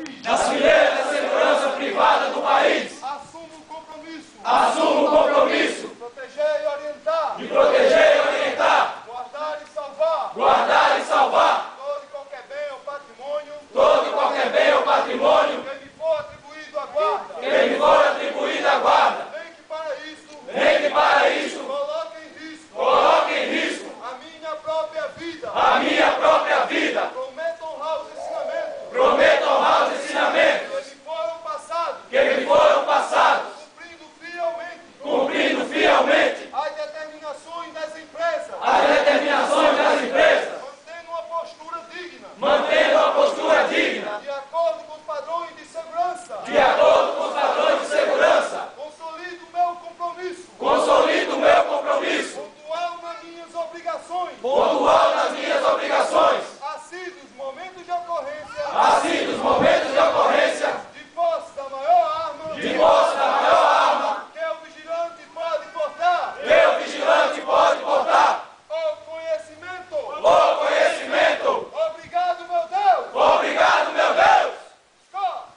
país. Nas fileiras da segurança privada do país. Assumo o compromisso. Assumo o compromisso De proteger e orientar. de proteger e orientar, Guardar e salvar. guardar e salvar Todo e qualquer bem ou patrimônio. todo e qualquer bem ou patrimônio Que me for atribuído à guarda. que me for atribuído à guarda, Nem que para isso. nem que para isso Coloque em risco. coloque em risco A minha própria vida. a minha própria vida. Prometo honrar os ensinamentos. Prometo honrar os ensinamentos Que me foram passados. que me foram passados, Cumprindo fielmente. cumprindo fielmente As determinações das empresas. as determinações das empresas, Mantendo uma postura digna. mantendo a postura digna, De acordo com os padrões de segurança. de acordo com os padrões de segurança. Consolido meu compromisso. Consolido o meu compromisso, Pontual nas minhas obrigações. pontual nas minhas obrigações, Assim dos momentos de ocorrência. assim dos momentos de ocorrência, De posse da maior arma. de posse da maior arma Que o vigilante pode portar. que o vigilante pode portar. O conhecimento. O conhecimento. Obrigado, meu Deus. Obrigado, meu Deus. Escola.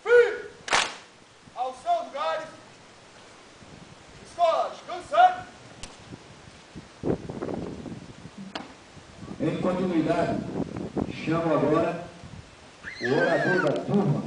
Fim. Aos seus lugares. Escola, descansando. Em continuidade, chamo agora o orador da turma,